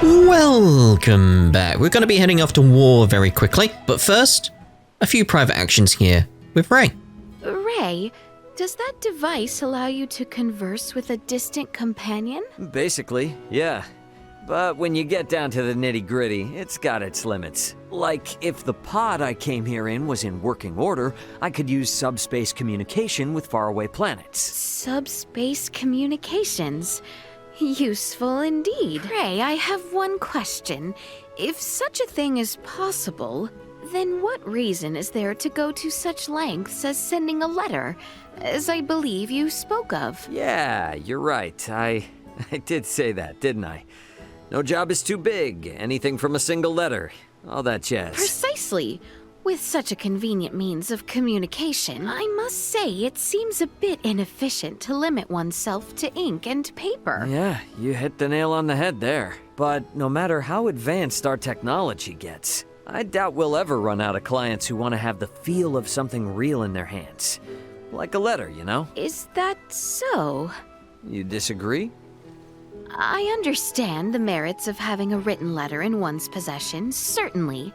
Welcome back. We're going to be heading off to war very quickly, but first, a few private actions here with Ray. Ray, does that device allow you to converse with a distant companion? Basically, yeah. But when you get down to the nitty-gritty, it's got its limits. Like, if the pod I came here in was in working order, I could use subspace communication with faraway planets. Subspace communications? Useful indeed. Ray, I have one question. If such a thing is possible, then what reason is there to go to such lengths as sending a letter, as I believe you spoke of? Yeah, you're right. I did say that, didn't I? No job is too big, anything from a single letter, all that jazz. Precisely. With such a convenient means of communication, I must say it seems a bit inefficient to limit oneself to ink and paper. Yeah, you hit the nail on the head there. But no matter how advanced our technology gets, I doubt we'll ever run out of clients who want to have the feel of something real in their hands. Like a letter, you know? Is that so? You disagree? I understand the merits of having a written letter in one's possession, certainly.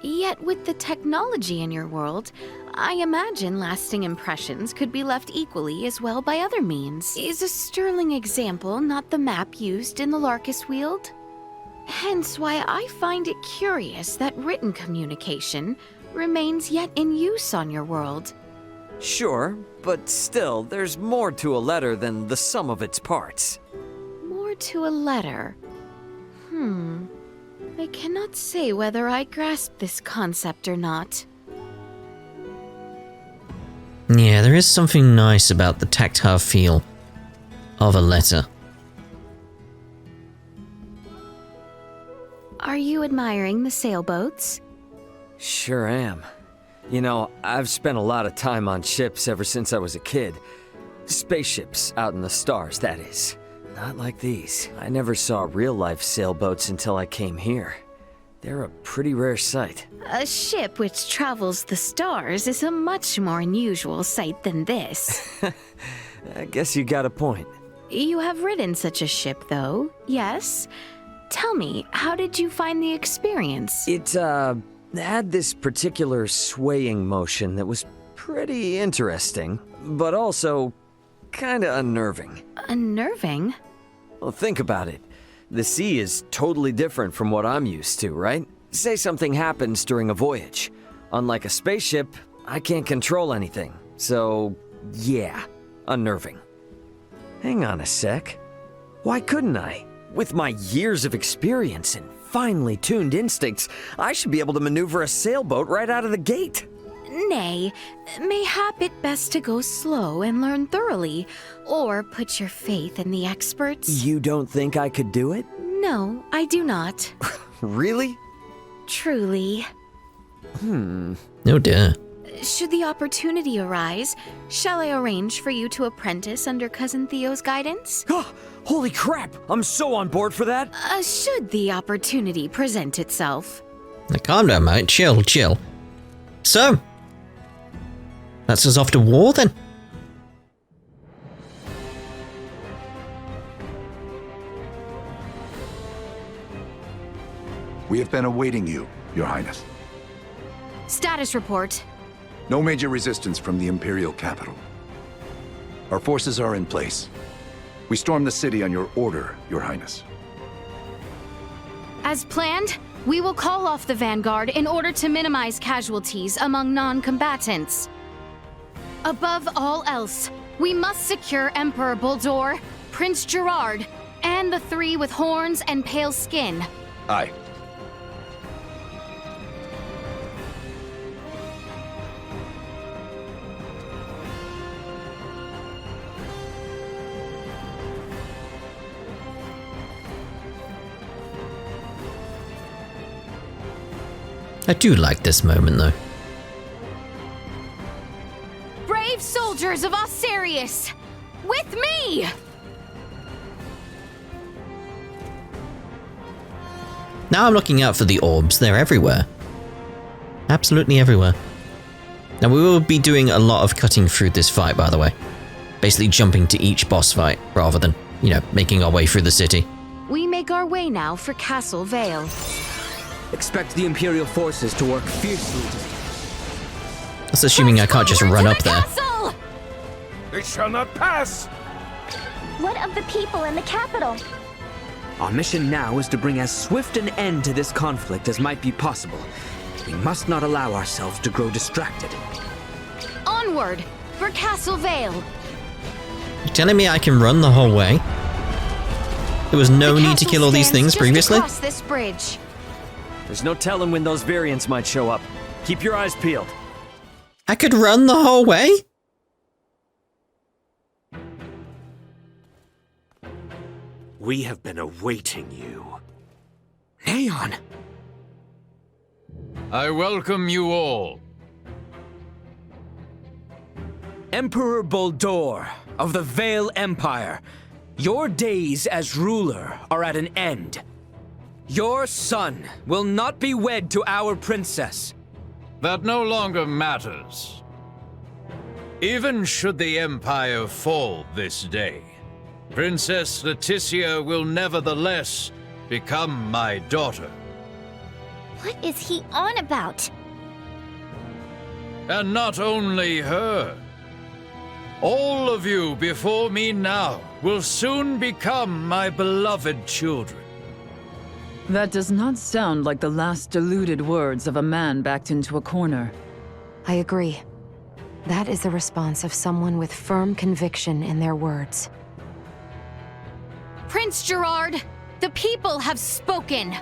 Yet with the technology in your world, I imagine lasting impressions could be left equally as well by other means. Is a sterling example not the map used in the Larkus Weald? Hence why I find it curious that written communication remains yet in use on your world. Sure, but still, there's more to a letter than the sum of its parts. More to a letter. I cannot say whether I grasp this concept or not. Yeah, there is something nice about the tactile feel of a letter. Are you admiring the sailboats? Sure am. You know, I've spent a lot of time on ships ever since I was a kid. Spaceships out in the stars, that is. Not like these. I never saw real-life sailboats until I came here. They're a pretty rare sight. A ship which travels the stars is a much more unusual sight than this. I guess you got a point. You have ridden such a ship, though, yes? Tell me, how did you find the experience? It, had this particular swaying motion that was pretty interesting, but also kinda unnerving. Unnerving? Well, think about it. The sea is totally different from what I'm used to, right? Say something happens during a voyage. Unlike a spaceship, I can't control anything. So, yeah, unnerving. Hang on a sec. Why couldn't I? With my years of experience and finely tuned instincts, I should be able to maneuver a sailboat right out of the gate. Nay, mayhap it best to go slow and learn thoroughly, or put your faith in the experts. You don't think I could do it? No, I do not. Really? Truly. Oh dear. Should the opportunity arise, shall I arrange for you to apprentice under Cousin Theo's guidance? Holy crap! I'm so on board for that! Should the opportunity present itself. Now, calm down, mate. Chill. So, that's us off to war then. We have been awaiting you, Your Highness. Status report. No major resistance from the Imperial capital. Our forces are in place. We stormed the city on your order, Your Highness. As planned, we will call off the Vanguard in order to minimize casualties among non-combatants. Above all else, we must secure Emperor Boldor, Prince Gerard, and the three with horns and pale skin. Aye. I do like this moment though. Brave soldiers of Osirius, with me! Now I'm looking out for the orbs. They're everywhere. Absolutely everywhere. Now we will be doing a lot of cutting through this fight, by the way. Basically jumping to each boss fight rather than, making our way through the city. We make our way now for Castle Vale. Expect the Imperial forces to work fiercely to... That's assuming I can't just run up there. Castle! It shall not pass! What of the people in the capital? Our mission now is to bring as swift an end to this conflict as might be possible. We must not allow ourselves to grow distracted. Onward for Castle Vale. You telling me I can run the whole way? There was no The need to castle kill all these stands things just previously? across this bridge. There's no telling when those variants might show up. Keep your eyes peeled. I could run the whole way? We have been awaiting you. Neon! I welcome you all. Emperor Boldor of the Vale Empire, your days as ruler are at an end. Your son will not be wed to our princess. That no longer matters. Even should the Empire fall this day, Princess Laeticia will nevertheless become my daughter. What is he on about? And not only her. All of you before me now will soon become my beloved children. That does not sound like the last deluded words of a man backed into a corner. I agree. That is the response of someone with firm conviction in their words. Prince Gerard, the people have spoken.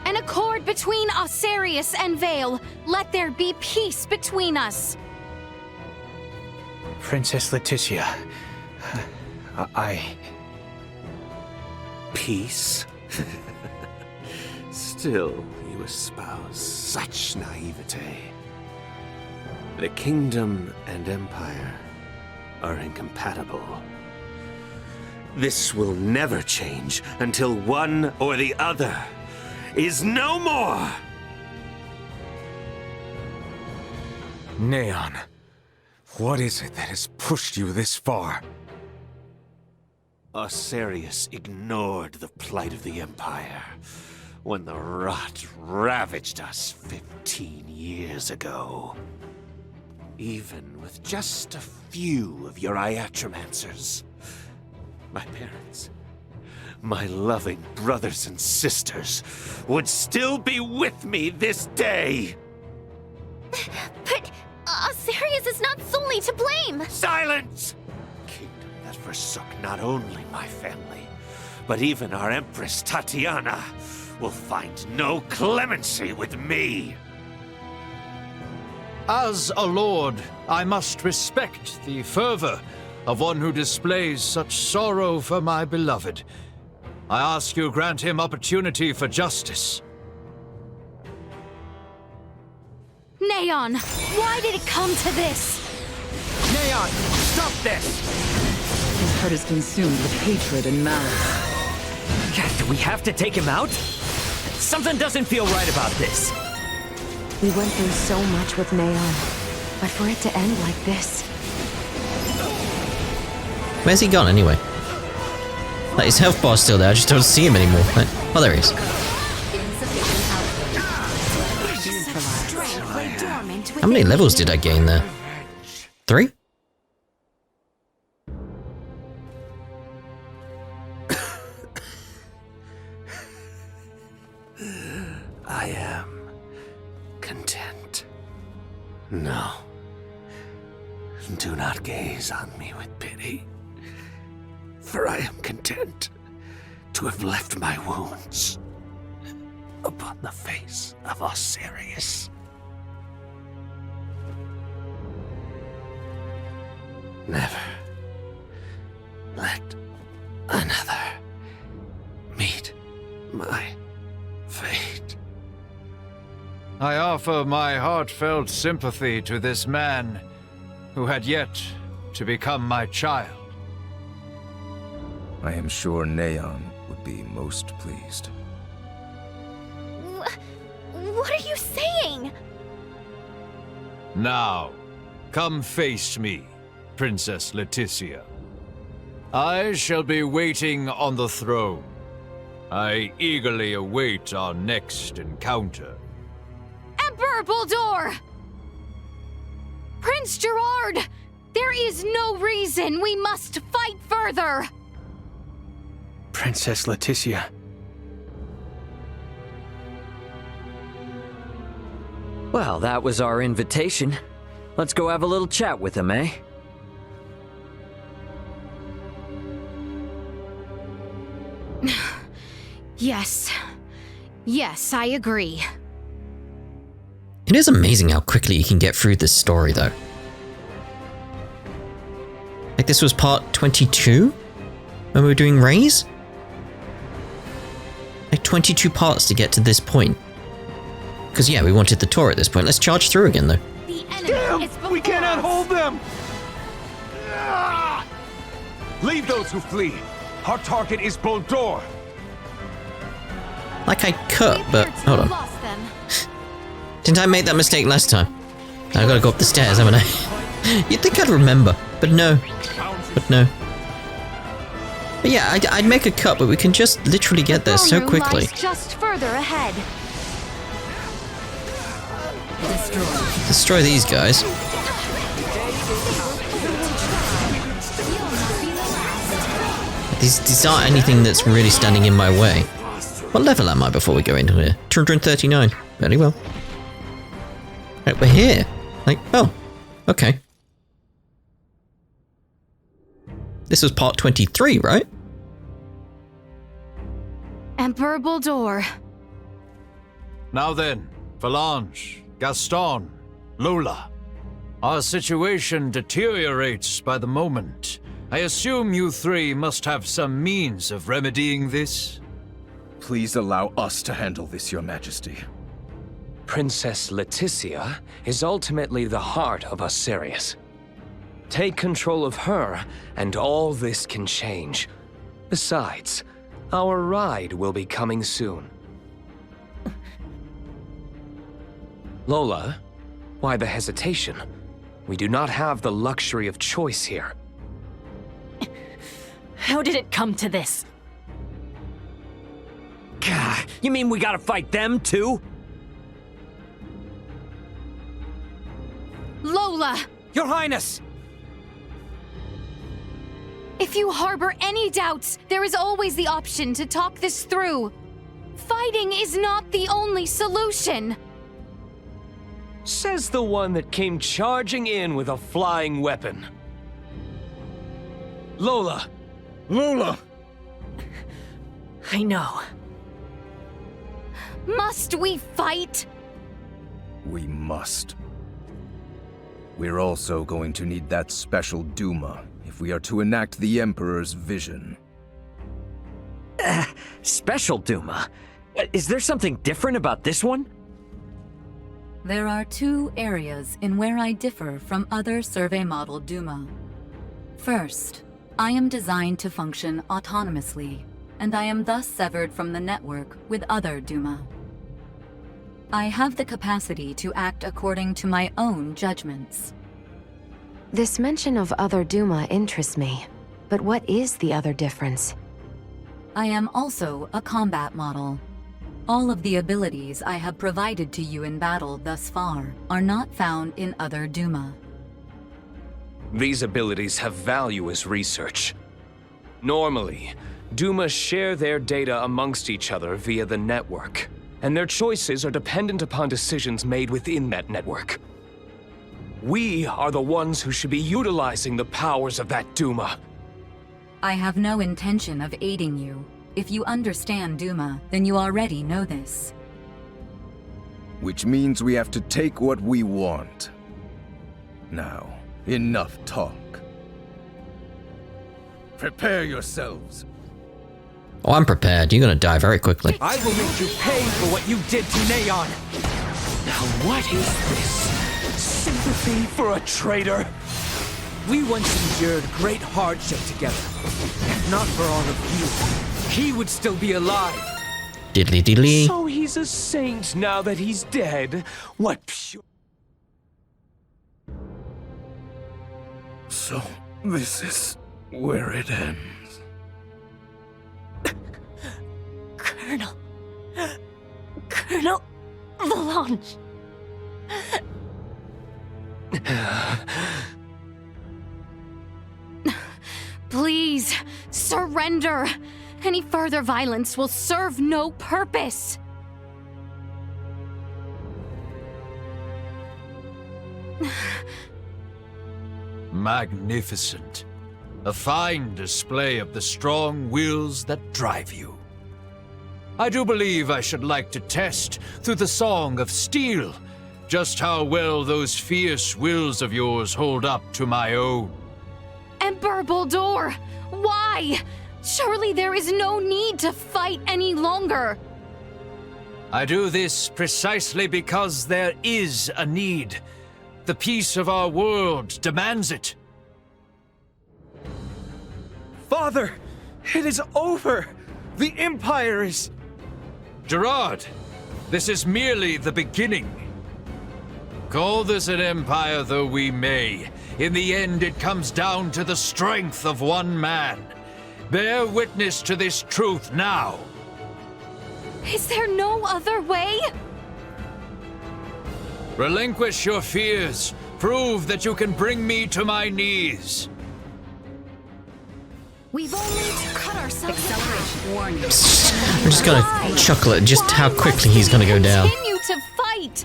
An accord between Osarius and Vale. Let there be peace between us. Princess Laeticia, Peace? Still, you espouse such naivete. The kingdom and empire are incompatible. This will never change until one or the other is no more! Neon, what is it that has pushed you this far? Osarius ignored the plight of the Empire when the rot ravaged us 15 years ago. Even with just a few of your iatromancers, my parents, my loving brothers and sisters would still be with me this day! But Osarius is not solely to blame! Silence! Kingdom that forsook not only my family, but even our Empress Tatiana will find no clemency with me! As a lord, I must respect the fervor of one who displays such sorrow for my beloved. I ask you grant him opportunity for justice. Neon, why did it come to this? Neon, stop this! His heart is consumed with hatred and malice. Do we have to take him out? Something doesn't feel right about this. We went through so much with Neon, but for it to end like this... Where's he gone anyway? Like, his health bar's still there, I just don't see him anymore. Like, oh, there he is. How many levels did I gain there? 3? I am content. No. Do not gaze on me with pity, for I am content to have left my wounds upon the face of Osarius. Never let another meet my fate. I offer my heartfelt sympathy to this man who had yet to become my child. I am sure Neon would be most pleased. What are you saying? Now, come face me, Princess Laeticia. I shall be waiting on the throne I eagerly await our next encounter. Emperor Bulldor! Prince Gerard! There is no reason we must fight further! Princess Laeticia. Well, that was our invitation. Let's go have a little chat with him, eh? Yes. Yes, I agree. It is amazing how quickly you can get through this story, though. Like, this was part 22 when we were doing Rays? Like, 22 parts to get to this point. Because, yeah, we wanted the tour at this point. Let's charge through again, though. The enemy Damn! is before We cannot us. hold them! Ah! Leave those who flee. Our target is Boldor. Like I cut, but We appear to hold have on. lost them. Didn't I make that mistake last time? I gotta go up the stairs, haven't I? You'd think I'd remember, but no. But no. But yeah, I'd make a cut, but we can just literally get there so Throne room quickly. lies just further ahead. Destroy these guys. These aren't anything that's really standing in my way. What level am I before we go into here? 239. Very well. Right, we're here. Like, oh, okay. This was part 23, right? Emperor Bulldor. Now then, Phalange, Gaston, Lola. Our situation deteriorates by the moment. I assume you three must have some means of remedying this? Please allow us to handle this, Your Majesty. Princess Laeticia is ultimately the heart of us Sirius. Take control of her, and all this can change. Besides, our ride will be coming soon. Lola, why the hesitation? We do not have the luxury of choice here. How did it come to this? Gah, you mean we gotta fight them too? Lola! Your Highness! If you harbor any doubts, there is always the option to talk this through. Fighting is not the only solution. Says the one that came charging in with a flying weapon. Lola! Lola! I know. Must we fight? We must. We're also going to need that special Duma if we are to enact the Emperor's vision. Special Duma? Is there something different about this one? There are two areas in where I differ from other survey model Duma. First, I am designed to function autonomously, and I am thus severed from the network with other Duma. I have the capacity to act according to my own judgments. This mention of other Duma interests me, but what is the other difference? I am also a combat model. All of the abilities I have provided to you in battle thus far are not found in other Duma. These abilities have value as research. Normally, Duma share their data amongst each other via the network, and their choices are dependent upon decisions made within that network. We are the ones who should be utilizing the powers of that Duma. I have no intention of aiding you. If you understand Duma, then you already know this. Which means we have to take what we want. Now, enough talk. Prepare yourselves. Oh, I'm prepared. You're gonna die very quickly. I will make you pay for what you did to Neon. Now what is this? Sympathy for a traitor? We once endured great hardship together. If not for all of you, he would still be alive. Diddly diddly. So he's a saint now that he's dead. What pure... So, this is where it ends. Colonel Valanche. Please, surrender. Any further violence will serve no purpose. Magnificent. A fine display of the strong wills that drive you. I do believe I should like to test, through the Song of Steel, just how well those fierce wills of yours hold up to my own. Emperor Boldur, why? Surely there is no need to fight any longer. I do this precisely because there is a need. The peace of our world demands it. Father, it is over. The Empire is... Gerard, this is merely the beginning. Call this an empire though we may, in the end it comes down to the strength of one man. Bear witness to this truth now. Is there no other way? Relinquish your fears. Prove that you can bring me to my knees. We've only cut ourselves. Acceleration warning. I'm just gonna chuckle at just how quickly he's gonna go down. Continue to fight.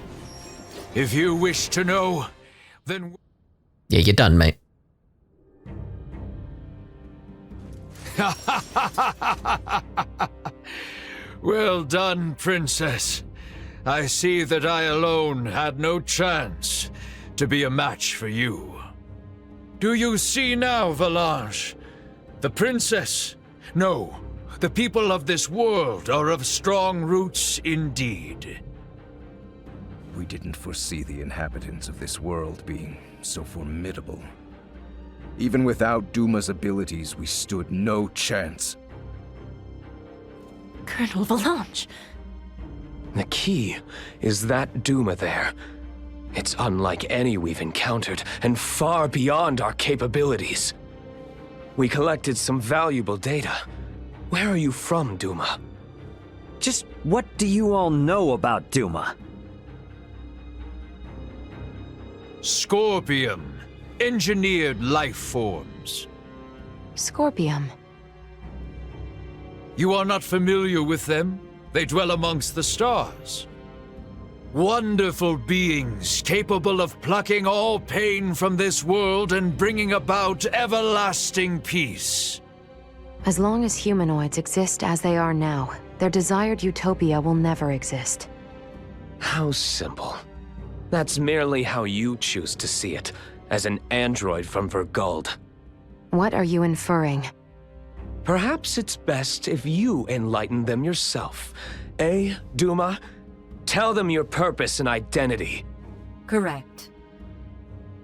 If you wish to know, then... Yeah, you're done, mate. Well done, Princess. I see that I alone had no chance to be a match for you. Do you see now, Valanche? The Princess, no, the people of this world are of strong roots indeed. We didn't foresee the inhabitants of this world being so formidable. Even without Duma's abilities, we stood no chance. Colonel Valanche. The key is that Duma there. It's unlike any we've encountered, and far beyond our capabilities. We collected some valuable data. Where are you from, Duma? Just what do you all know about Duma? Scorpium. Engineered life forms. Scorpium. You are not familiar with them? They dwell amongst the stars. Wonderful beings capable of plucking all pain from this world and bringing about everlasting peace. As long as humanoids exist as they are now, their desired utopia will never exist. How simple. That's merely how you choose to see it, as an android from Verguld. What are you inferring? Perhaps it's best if you enlighten them yourself. Eh, Duma? Tell them your purpose and identity. Correct.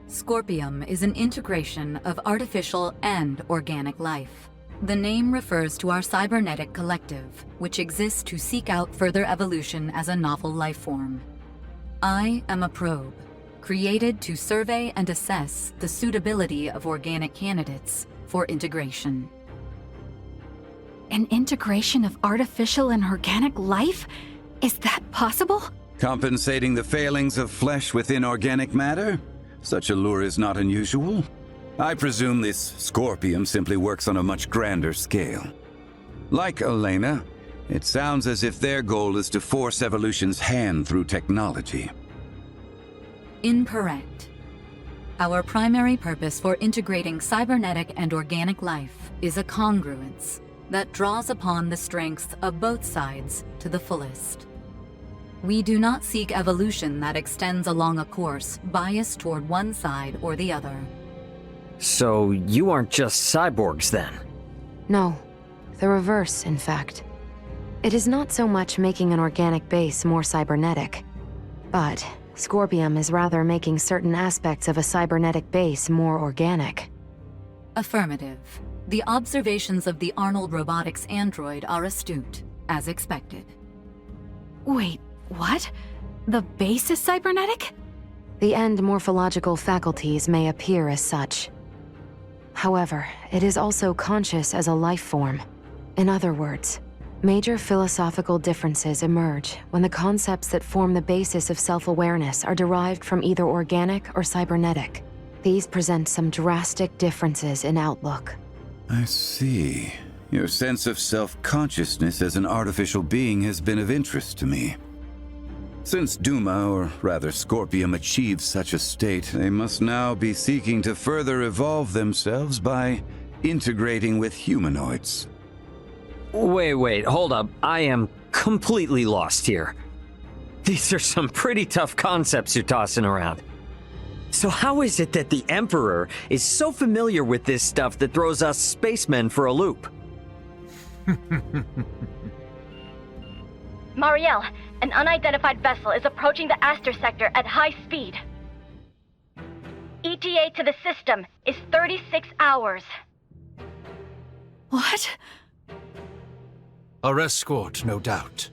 Scorpium is an integration of artificial and organic life. The name refers to our cybernetic collective, which exists to seek out further evolution as a novel life form. I am a probe, created to survey and assess the suitability of organic candidates for integration. An integration of artificial and organic life? Is that possible? Compensating the failings of flesh within organic matter? Such a lure is not unusual. I presume this Scorpium simply works on a much grander scale. Like Elena, it sounds as if their goal is to force evolution's hand through technology. Incorrect. Our primary purpose for integrating cybernetic and organic life is a congruence that draws upon the strengths of both sides to the fullest. We do not seek evolution that extends along a course biased toward one side or the other. So you aren't just cyborgs then? No, the reverse, in fact. It is not so much making an organic base more cybernetic, but Scorpium is rather making certain aspects of a cybernetic base more organic. Affirmative. The observations of the Arnold Robotics android are astute, as expected. Wait, what? The base is cybernetic? The end morphological faculties may appear as such. However, it is also conscious as a life form. In other words, Major philosophical differences emerge when the concepts that form the basis of self-awareness are derived from either organic or cybernetic. These present some drastic differences in outlook. I see. Your sense of self-consciousness as an artificial being has been of interest to me. Since Duma, or rather Scorpium, achieved such a state, they must now be seeking to further evolve themselves by integrating with humanoids. Wait, hold up. I am completely lost here. These are some pretty tough concepts you're tossing around. So how is it that the Emperor is so familiar with this stuff that throws us spacemen for a loop? Marielle, an unidentified vessel is approaching the Aster sector at high speed. ETA to the system is 36 hours. What? Our escort, no doubt.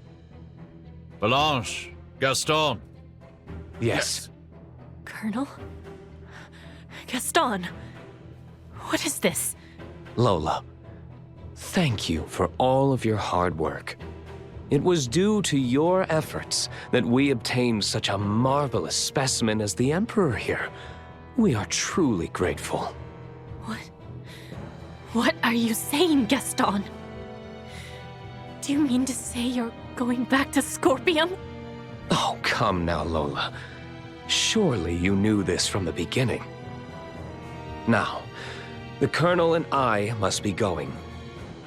Valanche, Gaston. Yes. Colonel? Gaston? What is this? Lola, thank you for all of your hard work. It was due to your efforts that we obtained such a marvelous specimen as the Emperor here. We are truly grateful. What are you saying, Gaston? Do you mean to say you're going back to Scorpium? Oh, come now, Lola. Surely you knew this from the beginning. Now, the Colonel and I must be going.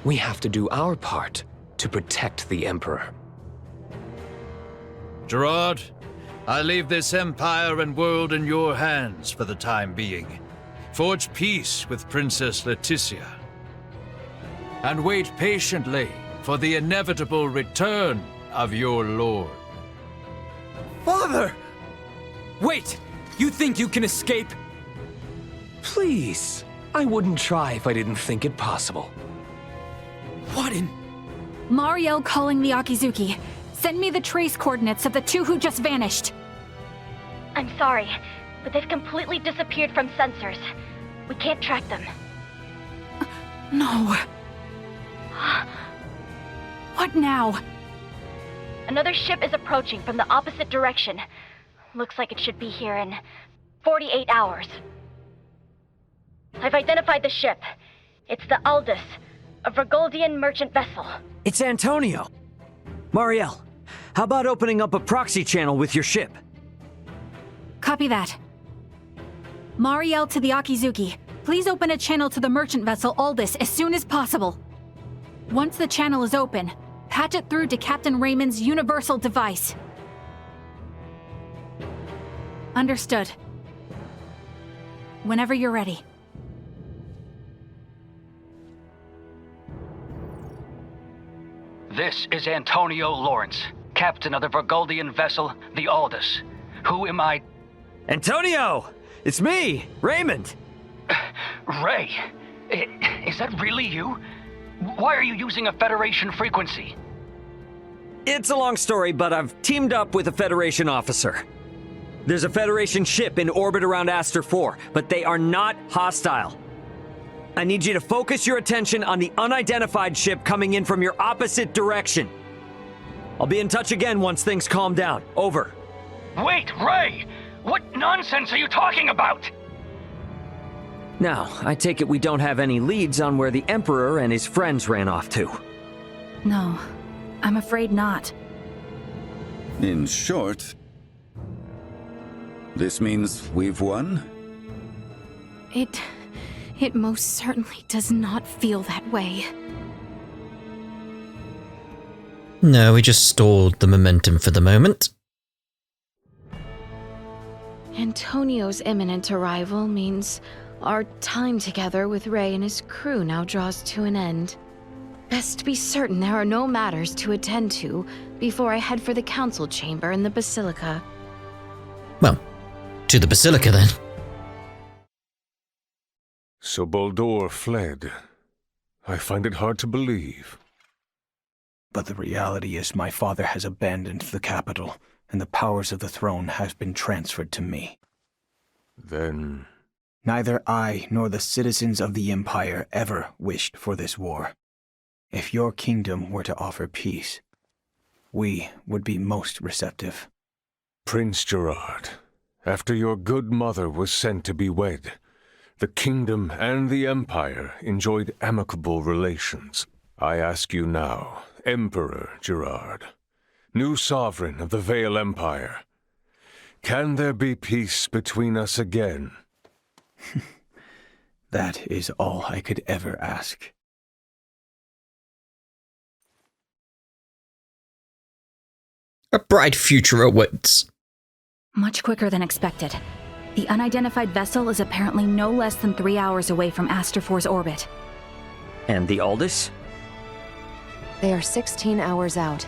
We have to do our part to protect the Emperor. Gerard, I leave this empire and world in your hands for the time being. Forge peace with Princess Laeticia. And wait patiently for the inevitable return of your lord. Father! Wait! You think you can escape? Please, I wouldn't try if I didn't think it possible. What in... Marielle calling the Akizuki. Send me the trace coordinates of the two who just vanished. I'm sorry, but they've completely disappeared from sensors. We can't track them. No. What now? Another ship is approaching from the opposite direction. Looks like it should be here in 48 hours. I've identified the ship. It's the Aldous, a Vergoldian merchant vessel. It's Antonio. Marielle, how about opening up a proxy channel with your ship? Copy that. Marielle to the Akizuki. Please open a channel to the merchant vessel Aldous as soon as possible. Once the channel is open, patch it through to Captain Raymond's universal device. Understood. Whenever you're ready. This is Antonio Lawrence, captain of the Vergoldian vessel, the Aldous. Who am I? Antonio! It's me, Raymond! Ray, is that really you? Why are you using a Federation frequency? It's a long story, but I've teamed up with a Federation officer. There's a Federation ship in orbit around Aster 4, but they are not hostile. I need you to focus your attention on the unidentified ship coming in from your opposite direction. I'll be in touch again once things calm down. Over. Wait, Ray! What nonsense are you talking about? Now, I take it we don't have any leads on where the Emperor and his friends ran off to. No, I'm afraid not. In short, this means we've won? It most certainly does not feel that way. No, we just stalled the momentum for the moment. Antonio's imminent arrival means our time together with Ray and his crew now draws to an end. Best be certain there are no matters to attend to before I head for the council chamber in the Basilica. Well, to the Basilica then. So Baldur fled. I find it hard to believe. But the reality is my father has abandoned the capital, and the powers of the throne have been transferred to me. Then... Neither I nor the citizens of the Empire ever wished for this war. If your kingdom were to offer peace, we would be most receptive. Prince Gerard, after your good mother was sent to be wed, the kingdom and the empire enjoyed amicable relations. I ask you now, Emperor Gerard, new sovereign of the Vale Empire, can there be peace between us again? That is all I could ever ask. A bright future awaits. Much quicker than expected. The unidentified vessel is apparently no less than 3 hours away from Aster-4's orbit. And the Aldous? They are 16 hours out.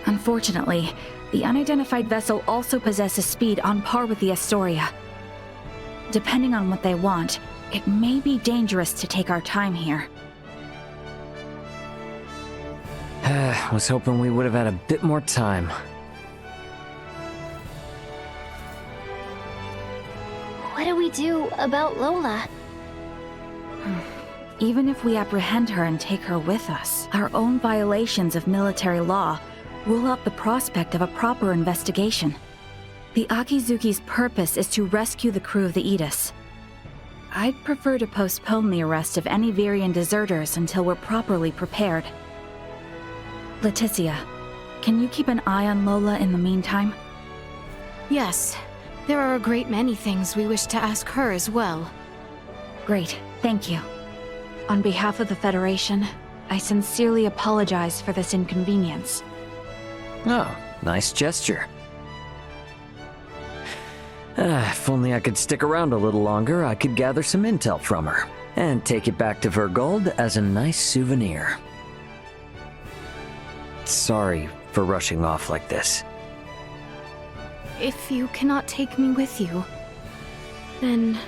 Unfortunately, the unidentified vessel also possesses speed on par with the Astoria. Depending on what they want, it may be dangerous to take our time here. Was hoping we would have had a bit more time. What do we do about Lola? Even if we apprehend her and take her with us, our own violations of military law rule out the prospect of a proper investigation. The Akizuki's purpose is to rescue the crew of the Aegis. I'd prefer to postpone the arrest of any Virian deserters until we're properly prepared. Laeticia, can you keep an eye on Lola in the meantime? Yes, there are a great many things we wish to ask her as well. Great, thank you. On behalf of the Federation, I sincerely apologize for this inconvenience. Oh, nice gesture. If only I could stick around a little longer, I could gather some intel from her, and take it back to Vergold as a nice souvenir. Sorry for rushing off like this. If you cannot take me with you, then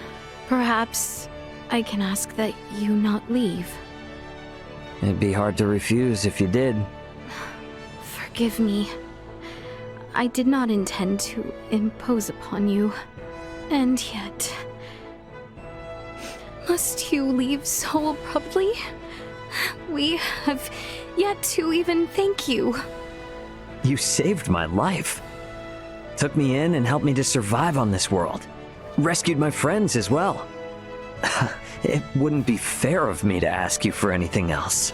perhaps I can ask that you not leave. It'd be hard to refuse if you did. Forgive me. I did not intend to impose upon you, and yet... Must you leave so abruptly? We have yet to even thank you. You saved my life. Took me in and helped me to survive on this world. Rescued my friends as well. It wouldn't be fair of me to ask you for anything else.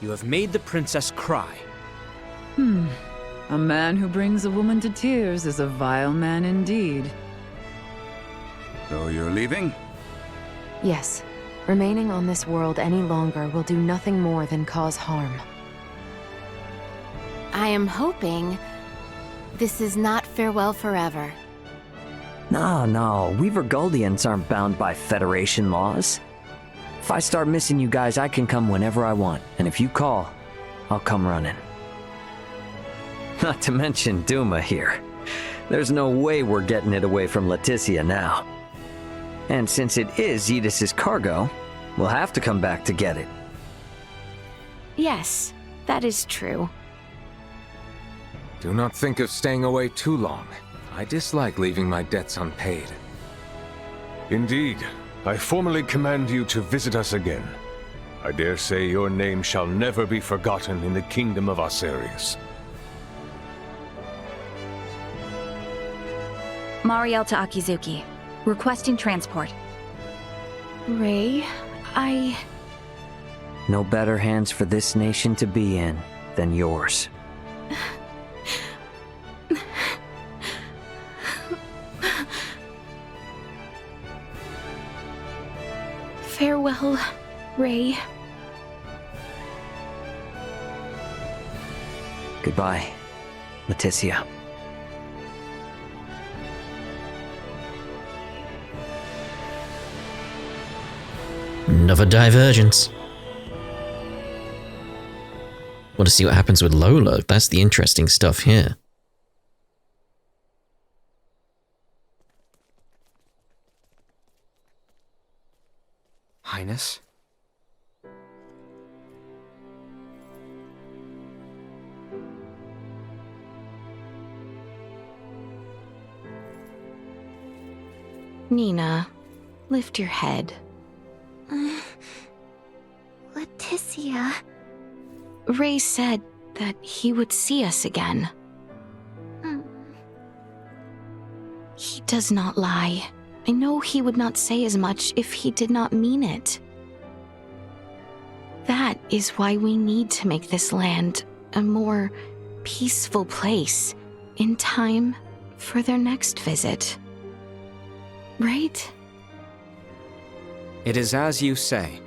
You have made the princess cry. A man who brings a woman to tears is a vile man indeed. So you're leaving? Yes. Remaining on this world any longer will do nothing more than cause harm. I am hoping this is not farewell forever. No, we Vergoldians aren't bound by Federation laws. If I start missing you guys, I can come whenever I want, and if you call, I'll come running. Not to mention Duma here. There's no way we're getting it away from Laeticia now. And since it is Edis's cargo, we'll have to come back to get it. Yes, that is true. Do not think of staying away too long. I dislike leaving my debts unpaid. Indeed, I formally command you to visit us again. I dare say your name shall never be forgotten in the kingdom of Osirius. Mariel to Akizuki. Requesting transport. Ray, No better hands for this nation to be in than yours. Farewell, Ray. Goodbye, Laeticia. Another divergence. Want to see what happens with Lola? That's the interesting stuff here. Highness? Nina, lift your head. Laeticia. Ray said that he would see us again. He does not lie. I know he would not say as much if he did not mean it. That is why we need to make this land a more peaceful place in time for their next visit. Right? It is as you say.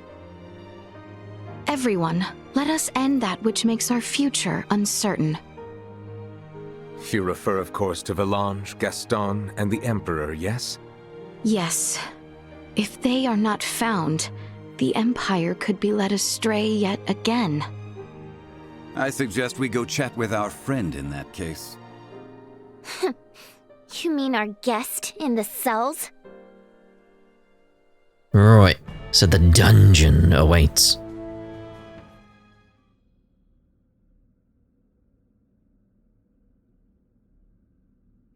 Everyone, let us end that which makes our future uncertain. You refer, of course, to Valange, Gaston, and the Emperor, yes? Yes. If they are not found, the Empire could be led astray yet again. I suggest we go chat with our friend in that case. You mean our guest in the cells? Right, so the dungeon awaits.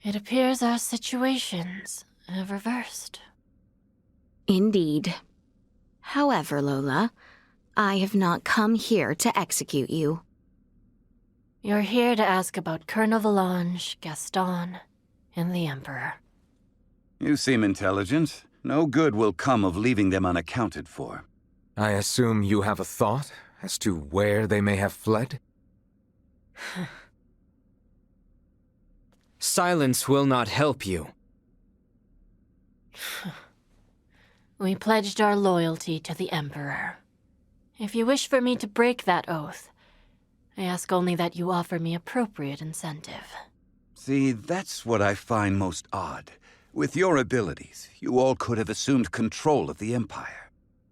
It appears our situations have reversed. Indeed. However, Lola, I have not come here to execute you. You're here to ask about Colonel Valange, Gaston, and the Emperor. You seem intelligent. No good will come of leaving them unaccounted for. I assume you have a thought as to where they may have fled? Silence will not help you. We pledged our loyalty to the Emperor. If you wish for me to break that oath, I ask only that you offer me appropriate incentive. See, that's what I find most odd. With your abilities, you all could have assumed control of the Empire.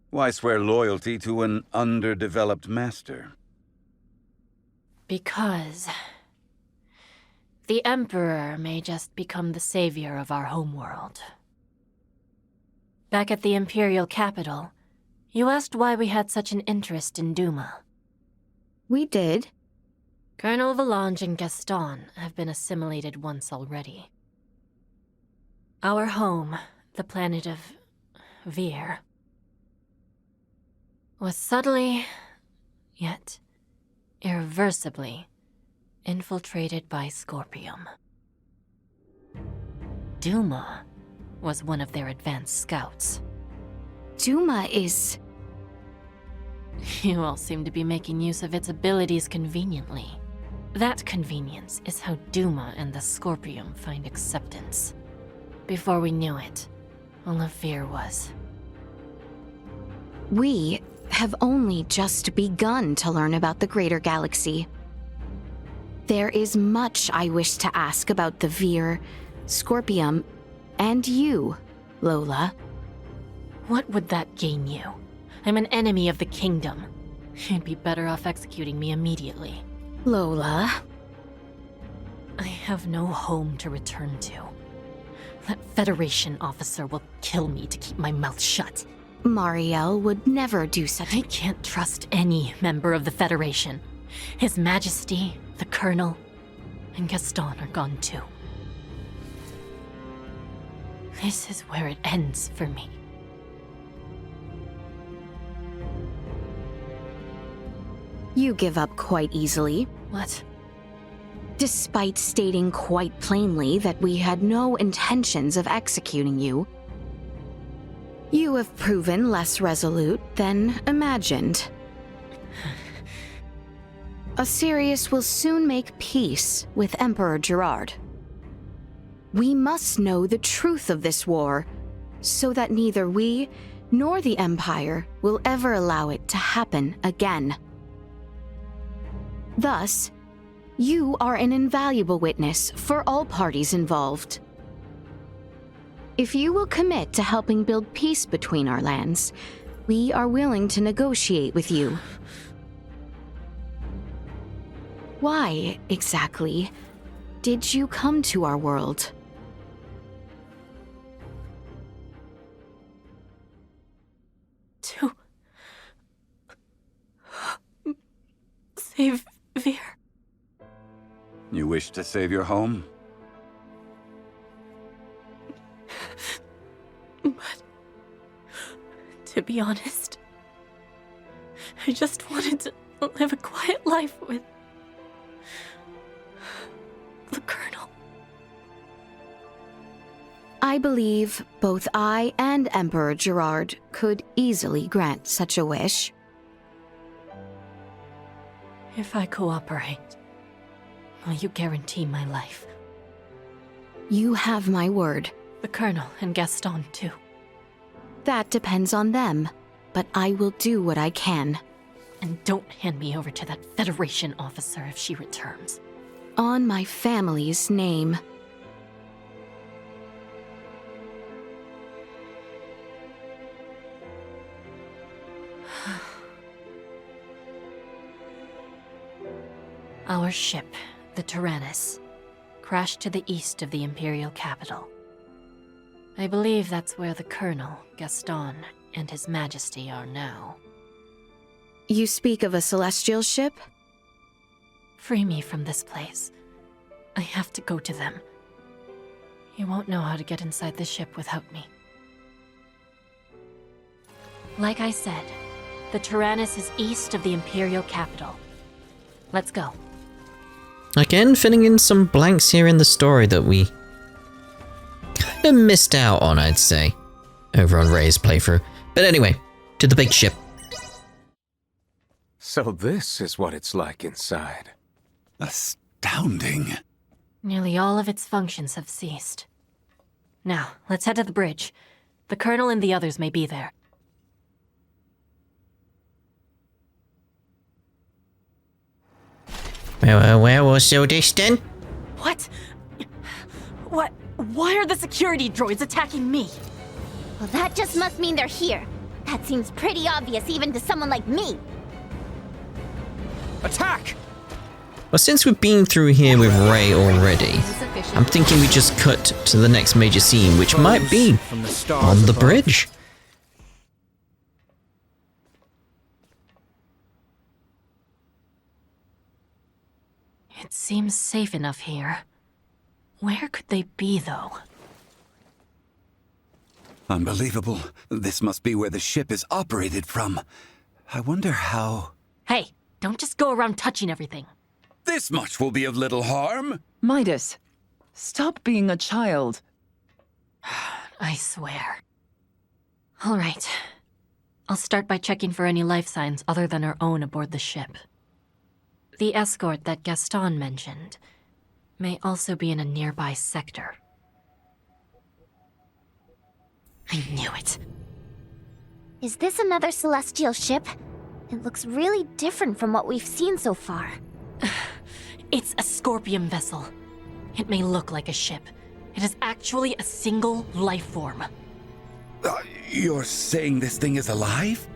Why swear loyalty to an underdeveloped master? Because the Emperor may just become the savior of our homeworld. Back at the Imperial capital, you asked why we had such an interest in Duma. We did. Colonel Valange and Gaston have been assimilated once already. Our home, the planet of Vir, was subtly, yet irreversibly, infiltrated by Scorpium. Duma was one of their advanced scouts. Duma is... You all seem to be making use of its abilities conveniently. That convenience is how Duma and the Scorpium find acceptance. Before we knew it, all of Vir was. We have only just begun to learn about the greater galaxy. There is much I wish to ask about the Vir, Scorpium, and you, Lola. What would that gain you? I'm an enemy of the kingdom. You'd be better off executing me immediately. Lola. I have no home to return to. That Federation officer will kill me to keep my mouth shut. Mariel would never do such... I can't trust any member of the Federation. His Majesty, the Colonel, and Gaston are gone too. This is where it ends for me. You give up quite easily. What? Despite stating quite plainly that we had no intentions of executing you, you have proven less resolute than imagined. Asirius will soon make peace with Emperor Gerard. We must know the truth of this war, so that neither we nor the Empire will ever allow it to happen again. Thus, you are an invaluable witness for all parties involved. If you will commit to helping build peace between our lands, we are willing to negotiate with you. Why, exactly, did you come to our world? To save Vir. You wish to save your home? But to be honest, I just wanted to live a quiet life with the Colonel. I believe both I and Emperor Gerard could easily grant such a wish. If I cooperate, will you guarantee my life? You have my word. The Colonel and Gaston, too. That depends on them, but I will do what I can. And don't hand me over to that Federation officer if she returns. On my family's name. Our ship, the Terranus, crashed to the east of the Imperial capital. I believe that's where the Colonel, Gaston, and His Majesty are now. You speak of a celestial ship? Free me from this place. I have to go to them. You won't know how to get inside the ship without me. Like I said, the Terranus is east of the Imperial capital. Let's go. Again, filling in some blanks here in the story that we kind of missed out on, I'd say, over on Ray's playthrough. But anyway, to the big ship. So this is what it's like inside. Astounding. Nearly all of its functions have ceased. Now, let's head to the bridge. The Colonel and the others may be there. Where was all this then? What? What? Why are the security droids attacking me? Well, that just must mean they're here. That seems pretty obvious even to someone like me. Attack! Well, since we've been through here with Ray already, I'm thinking we just cut to the next major scene, which might be on the bridge. It seems safe enough here. Where could they be, though? Unbelievable. This must be where the ship is operated from. I wonder how... Hey, don't just go around touching everything. This much will be of little harm. Midas, stop being a child. I swear. All right. I'll start by checking for any life signs other than our own aboard the ship. The escort that Gaston mentioned may also be in a nearby sector. I knew it. Is this another celestial ship? It looks really different from what we've seen so far. It's a Scorpion vessel. It may look like a ship. It is actually a single life form. You're saying this thing is alive?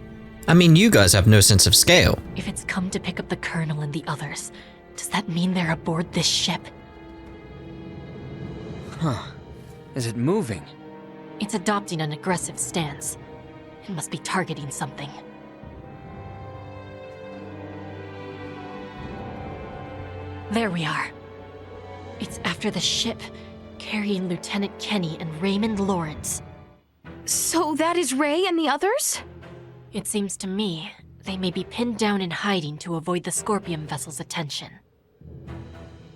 I mean, you guys have no sense of scale. If it's come to pick up the Colonel and the others, does that mean they're aboard this ship? Huh. Is it moving? It's adopting an aggressive stance. It must be targeting something. There we are. It's after the ship, carrying Lieutenant Kenny and Raymond Lawrence. So that is Ray and the others? It seems to me they may be pinned down in hiding to avoid the Scorpion vessel's attention.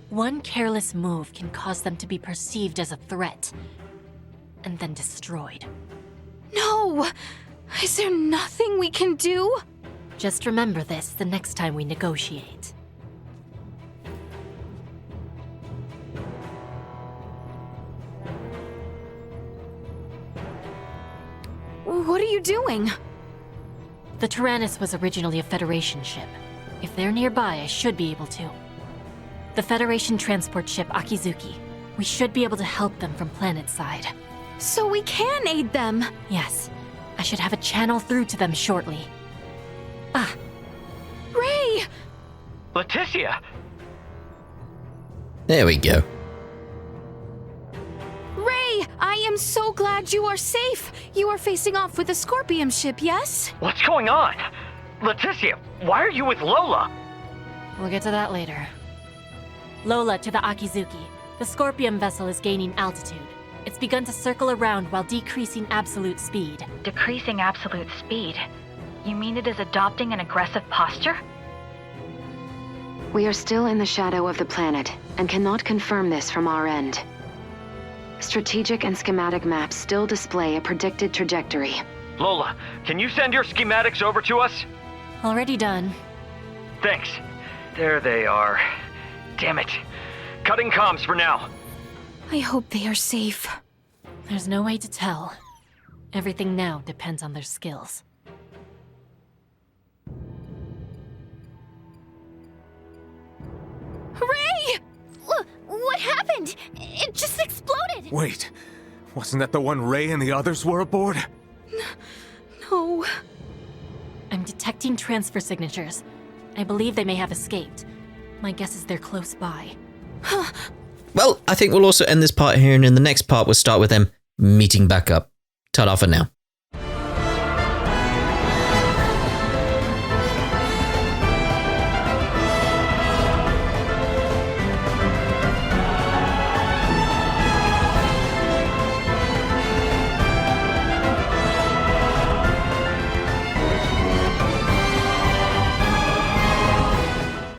One careless move can cause them to be perceived as a threat, and then destroyed. No! Is there nothing we can do? Just remember this the next time we negotiate. What are you doing? The Terranus was originally a Federation ship. If they're nearby, I should be able to. The Federation transport ship Akizuki. We should be able to help them from planet side. So we can aid them? Yes. I should have a channel through to them shortly. Ah. Ray! Laeticia! There we go. Ray, I am so glad you are safe. You are facing off with a Scorpion ship, yes? What's going on? Laeticia, why are you with Lola? We'll get to that later. Lola to the Akizuki. The Scorpion vessel is gaining altitude. It's begun to circle around while decreasing absolute speed. Decreasing absolute speed? You mean it is adopting an aggressive posture? We are still in the shadow of the planet, and cannot confirm this from our end. Strategic and schematic maps still display a predicted trajectory. Lola, can you send your schematics over to us? Already done. Thanks. There they are. Damn it. Cutting comms for now. I hope they are safe. There's no way to tell. Everything now depends on their skills. Ray! What happened? It just exploded! Wait, wasn't that the one Ray and the others were aboard? No. I'm detecting transfer signatures. I believe they may have escaped. My guess is they're close by. Well, I think we'll also end this part here, and in the next part we'll start with them meeting back up. Ta-da for now.